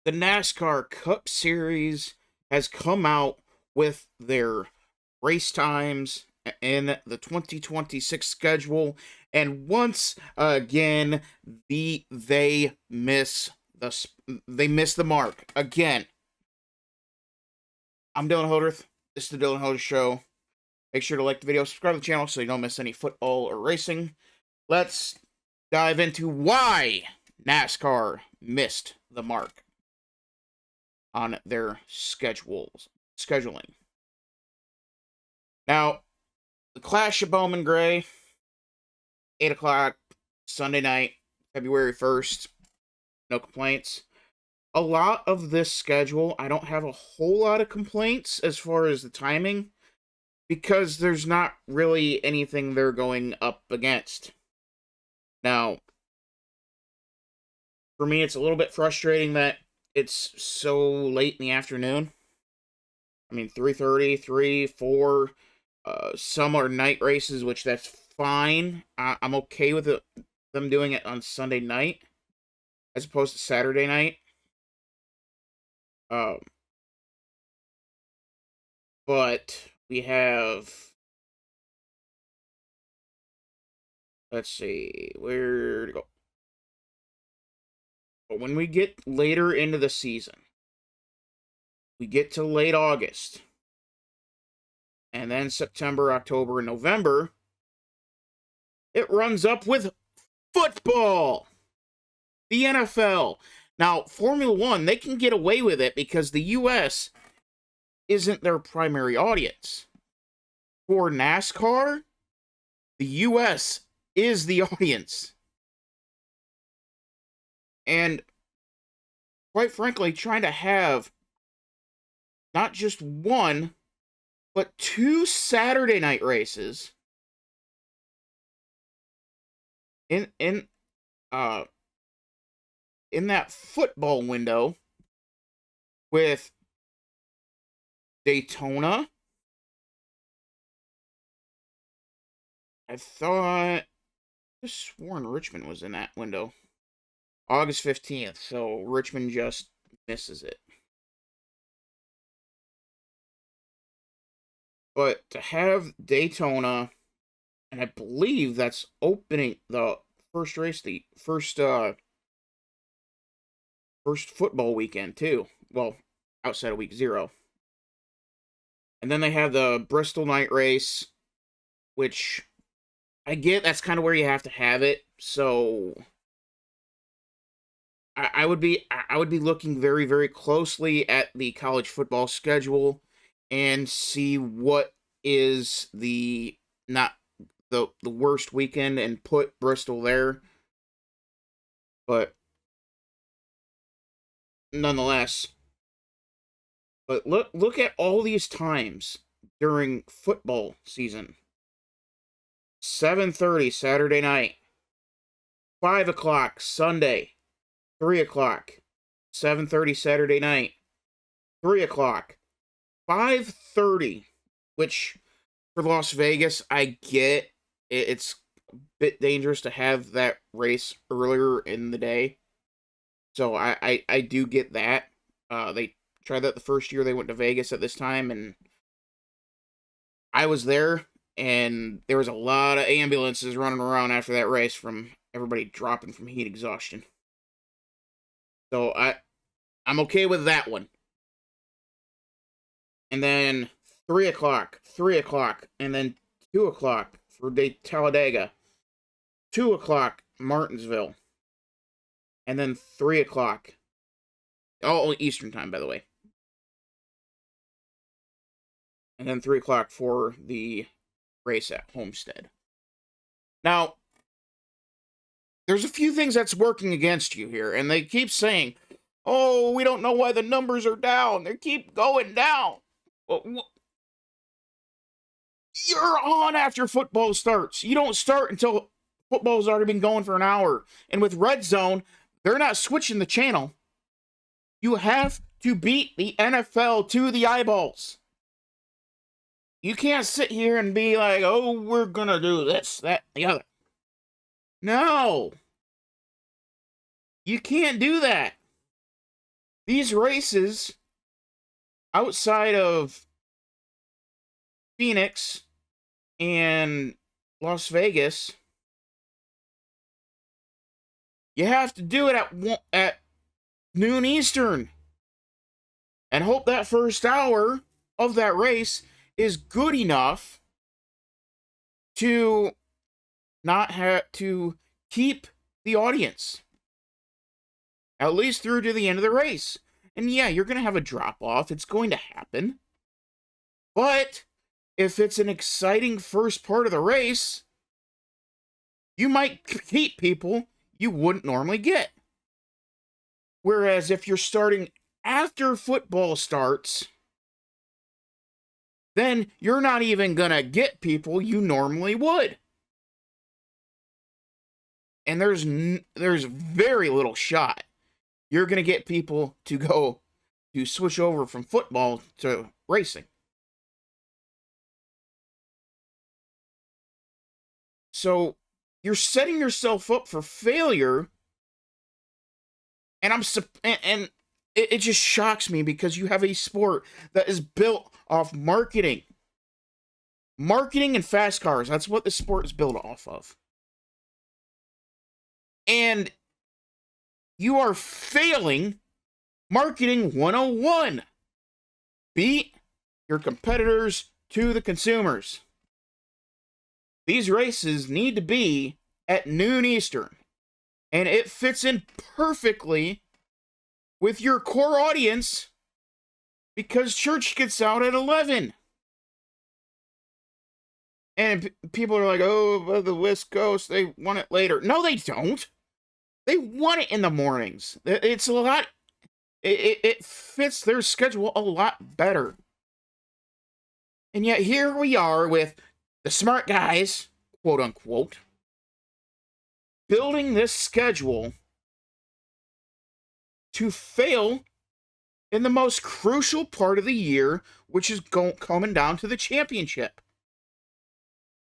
the NASCAR Cup Series has come out with their race times in the 2026 schedule, and once again, they miss the mark again. I'm Dylan Hodorth. This is the Dylan Hodorth Show. Make sure to like the video, subscribe to the channel so you don't miss any football or racing. Let's dive into why NASCAR missed the mark on their scheduling. Now, the Clash of Bowman Gray, 8 o'clock, Sunday night, February 1st. No complaints. A lot of this schedule, I don't have a whole lot of complaints as far as the timing, because there's not really anything they're going up against. Now, for me, it's a little bit frustrating that it's so late in the afternoon. I mean, 3:30, 3, 4, some are night races, which that's fine. I'm okay with them doing it on Sunday night as opposed to Saturday night. But we have, let's see, where to go. But when we get later into the season, we get to late August, and then September, October, and November, it runs up with football. The NFL. Now, Formula One, they can get away with it because the U.S. isn't their primary audience. For NASCAR, the U.S. is the audience. And, quite frankly, trying to have not just one, but 2 Saturday night races in that football window with Daytona. I just sworn Richmond was in that window. August 15th, so Richmond just misses it. But to have Daytona, and I believe that's opening the first race, the first football weekend, too. Well, outside of week 0. And then they have the Bristol night race, which I get that's kind of where you have to have it. So I would be looking very, very closely at the college football schedule and see what is not the worst weekend and put Bristol there. But nonetheless, but look at all these times during football season. 7:30 Saturday night, 5 o'clock Sunday, 3 o'clock, 7:30 Saturday night, 3 o'clock, 5:30, which for Las Vegas, I get it's a bit dangerous to have that race earlier in the day. So I do get that. They tried that the first year they went to Vegas at this time, and I was there, and there was a lot of ambulances running around after that race from everybody dropping from heat exhaustion. So I'm okay with that one. And then 3 o'clock, and then 2 o'clock for Talladega, 2 o'clock Martinsville, and then 3 o'clock. Oh, Eastern time, by the way. And then 3 o'clock for the race at Homestead. Now, there's a few things that's working against you here, and they keep saying, oh, we don't know why the numbers are down. They keep going down. Well, you're on after football starts. You don't start until football's already been going for an hour. And with Red Zone, they're not switching the channel. You have to beat the NFL to the eyeballs. You can't sit here and be like, oh, we're going to do this, that, the other. No. You can't do that. these races outside of Phoenix and Las Vegas, you have to do it at noon Eastern. And hope that first hour of that race is good enough to not have to keep the audience at least through to the end of the race. And yeah, you're going to have a drop off. It's going to happen. But if it's an exciting first part of the race, you might keep people you wouldn't normally get. Whereas if you're starting after football starts, then you're not even going to get people you normally would. And there's very little shot you're going to get people to switch over from football to racing. So you're setting yourself up for failure. And it just shocks me because you have a sport that is built off marketing. Marketing and fast cars. That's what the sport is built off of. And you are failing marketing 101. Beat your competitors to the consumers. These races need to be at noon Eastern. And it fits in perfectly with your core audience because church gets out at 11. And people are like, oh, the West Coast, they want it later. No, they don't. They want it in the mornings. It's a lot, it fits their schedule a lot better. And yet here we are with the smart guys, quote unquote, building this schedule to fail in the most crucial part of the year, which is coming down to the championship.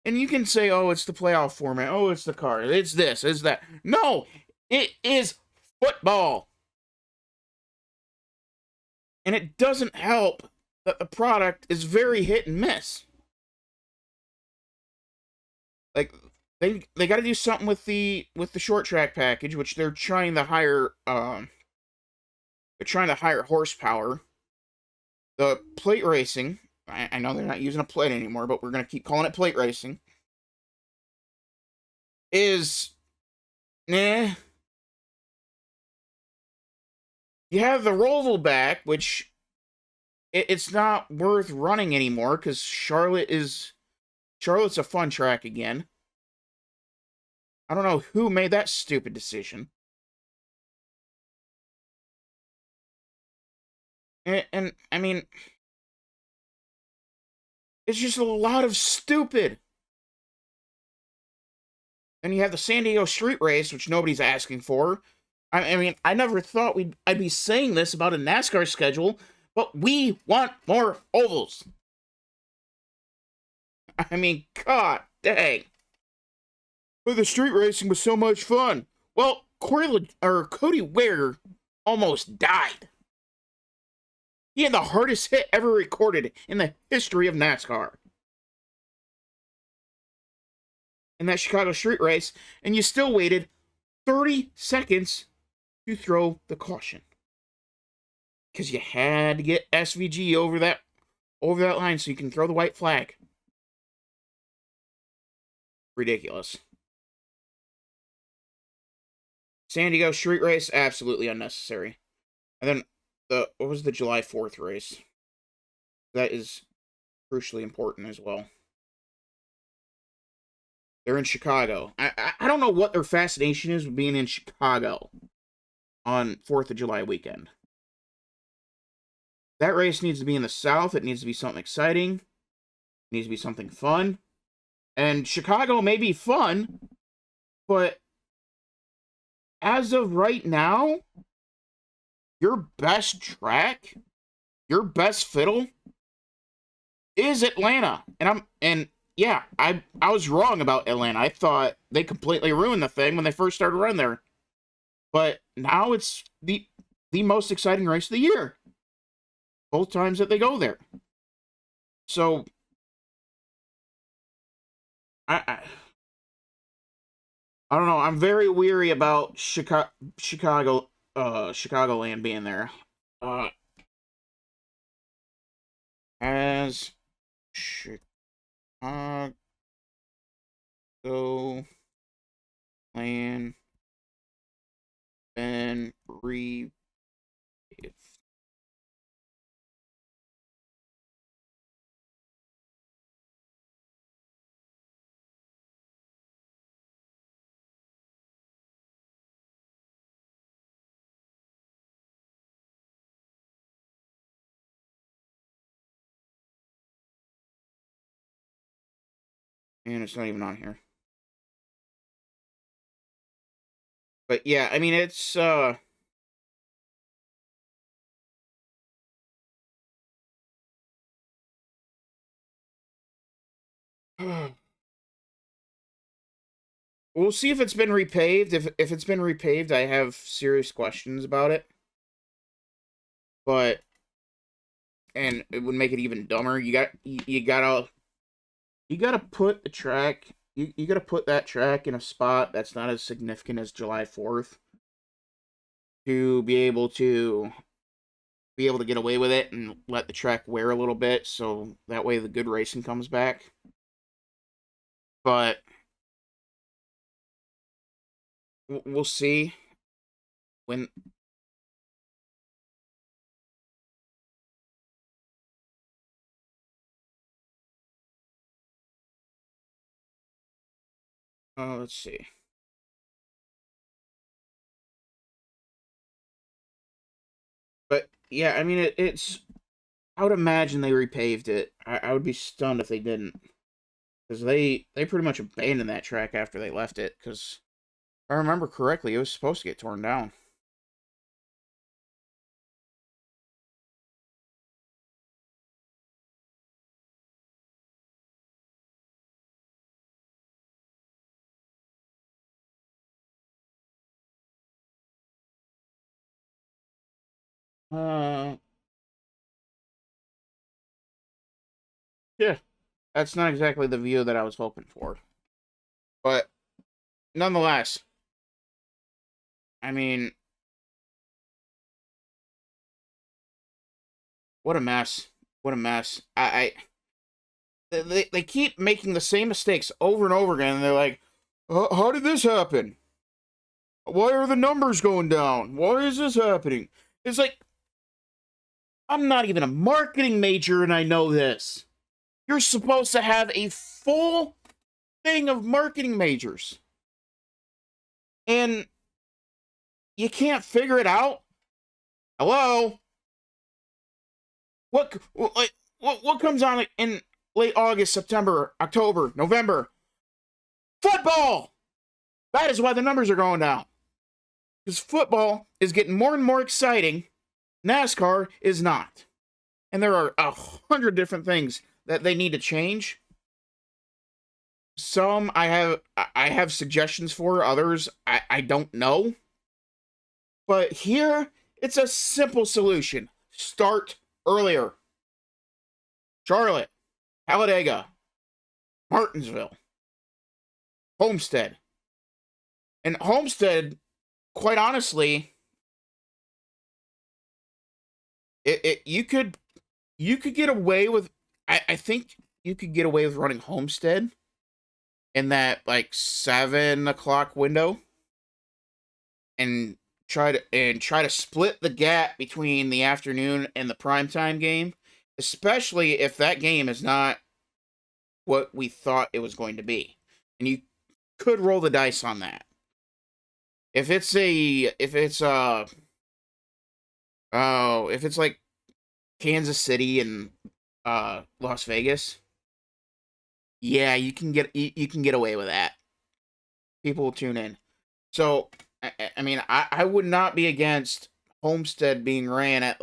And you can say, oh, it's the playoff format. Oh, it's the car. It's this, it's that. No, it is football. And it doesn't help that the product is very hit and miss. Like, they got to do something with the short track package, which they're trying to hire horsepower. The plate racing, I know they're not using a plate anymore, but we're going to keep calling it plate racing, is You have the Roval back, which it's not worth running anymore because Charlotte's a fun track again. I don't know who made that stupid decision. And I mean, it's just a lot of stupid. And you have the San Diego Street Race, which nobody's asking for. I mean, I never thought I'd be saying this about a NASCAR schedule, but we want more ovals. I mean, god dang. But the street racing was so much fun. Well, Cody Ware almost died. He had the hardest hit ever recorded in the history of NASCAR. In that Chicago street race, and you still waited 30 seconds to throw the caution. Because you had to get SVG over that line so you can throw the white flag. Ridiculous. San Diego street race, absolutely unnecessary. And then what was the July 4th race? That is crucially important as well. They're in Chicago. I don't know what their fascination is with being in Chicago on 4th of July weekend. That race needs to be in the South. It needs to be something exciting. It needs to be something fun. And Chicago may be fun, but as of right now, your best track, your best fiddle, is Atlanta. And yeah, I was wrong about Atlanta. I thought they completely ruined the thing when they first started running there. But now it's the the most exciting race of the year. Both times that they go there. So, I don't know. I'm very weary about Chicagoland being there. Has Chicago land been repaved? And it's not even on here. But yeah, I mean, it's, we'll see if it's been repaved. If it's been repaved, I have serious questions about it. But, and it would make it even dumber. You gotta put the track, you gotta put that track in a spot that's not as significant as July 4th to be able to get away with it and let the track wear a little bit, so that way the good racing comes back. But we'll see when. Let's see. But yeah, I mean, it's. I would imagine they repaved it. I would be stunned if they didn't, because they pretty much abandoned that track after they left it. Because if I remember correctly, it was supposed to get torn down. Uh, yeah, that's not exactly the view that I was hoping for, but nonetheless, I mean, what a mess! What a mess! They keep making the same mistakes over and over again, and they're like, how did this happen? Why are the numbers going down? Why is this happening? It's like, I'm not even a marketing major and I know this. You're supposed to have a full thing of marketing majors. And you can't figure it out? Hello? What comes on in late August, September, October, November? Football! That is why the numbers are going down. Because football is getting more and more exciting. NASCAR is not. And there are 100 different things that they need to change. Some I have suggestions for, others I don't know. But here, it's a simple solution. Start earlier. Charlotte, Talladega, Martinsville, Homestead. And Homestead, quite honestly, you could get away with, I think you could get away with running Homestead in that like 7 o'clock window, and try to split the gap between the afternoon and the primetime game, especially if that game is not what we thought it was going to be. And you could roll the dice on that. If it's like Kansas City and Las Vegas, yeah, you can get away with that. People will tune in. So I mean, I would not be against Homestead being ran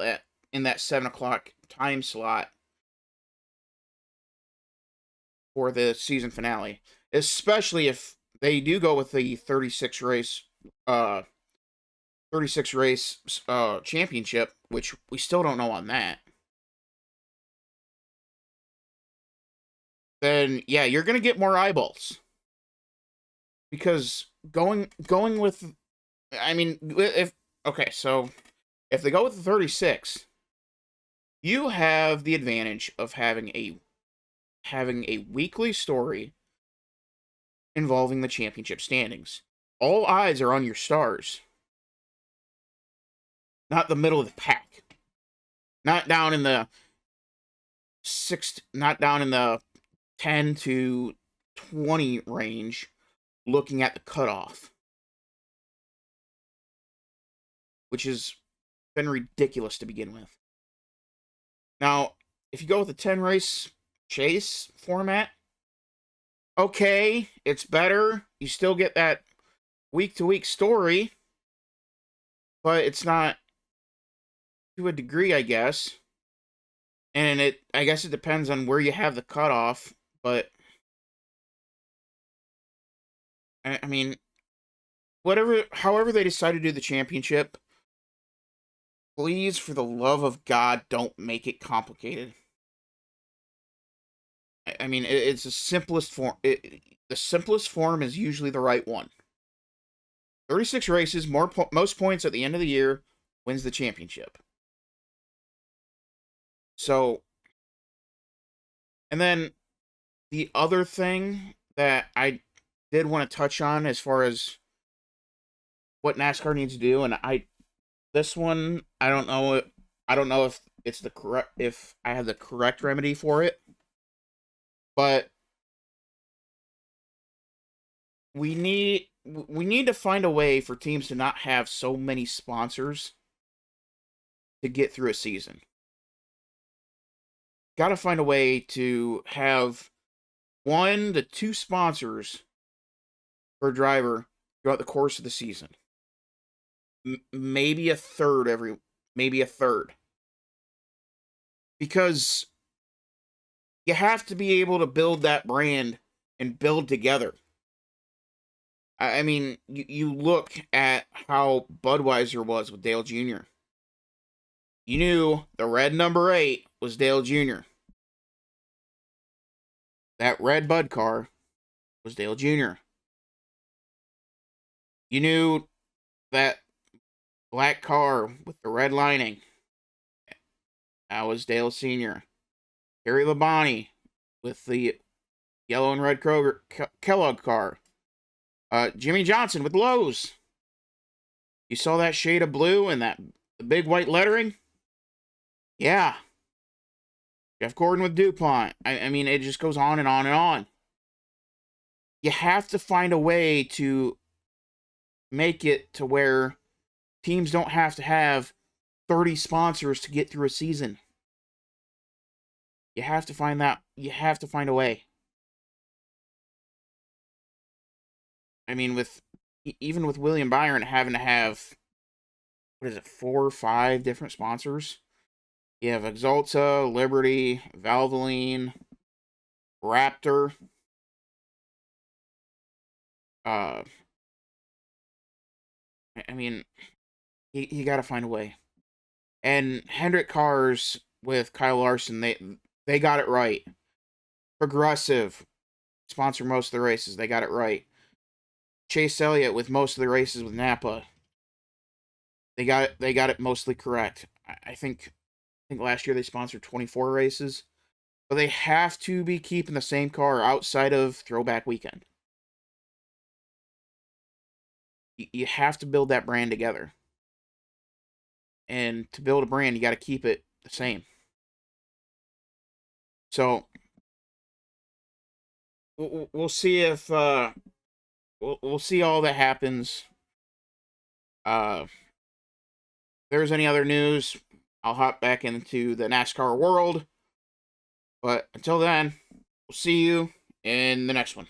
in that 7 o'clock time slot for the season finale, especially if they do go with the 36 race 36 race championship, which we still don't know on that, then yeah, you're gonna get more eyeballs. Because going with, I mean, if okay, so if they go with the 36, you have the advantage of having a weekly story involving the championship standings. All eyes are on your stars, not the middle of the pack, not down in the not down in the 10 to 20 range, looking at the cutoff, which has been ridiculous to begin with. Now, if you go with the 10 race chase format, okay, it's better. You still get that week to week story, but it's not to a degree, I guess. And I guess it depends on where you have the cutoff, but I mean, however they decide to do the championship, please, for the love of God, don't make it complicated. I mean, it's the simplest form. The simplest form is usually the right one. 36 races, most points at the end of the year, wins the championship. So, and then the other thing that I did want to touch on as far as what NASCAR needs to do, and this one, I don't know if it's the correct, if I have the correct remedy for it, but we need to find a way for teams to not have so many sponsors to get through a season. Got to find a way to have 1 to 2 sponsors per driver throughout the course of the season. Maybe a third because you have to be able to build that brand and build together. I mean, you look at how Budweiser was with Dale Jr. You knew the red number 8 was Dale Jr. That red Bud car was Dale Jr. You knew that black car with the red lining, that was Dale Sr. Harry Labonte with the yellow and red Kellogg car. Jimmy Johnson with Lowe's. You saw that shade of blue and the big white lettering? Yeah. Jeff Gordon with DuPont. I mean, it just goes on and on and on. You have to find a way to make it to where teams don't have to have 30 sponsors to get through a season. You have to find a way. I mean, even with William Byron having to have, what is it, 4 or 5 different sponsors? You have Axalta, Liberty, Valvoline, Raptor. I mean, you got to find a way. And Hendrick Cars with Kyle Larson, they got it right. Progressive sponsor most of the races, they got it right. Chase Elliott with most of the races with Napa, they got it mostly correct. I think last year they sponsored 24 races, but they have to be keeping the same car outside of Throwback Weekend. You have to build that brand together. And to build a brand, you got to keep it the same. So we'll see if we'll see all that happens. If there's any other news, I'll hop back into the NASCAR world. But until then, we'll see you in the next one.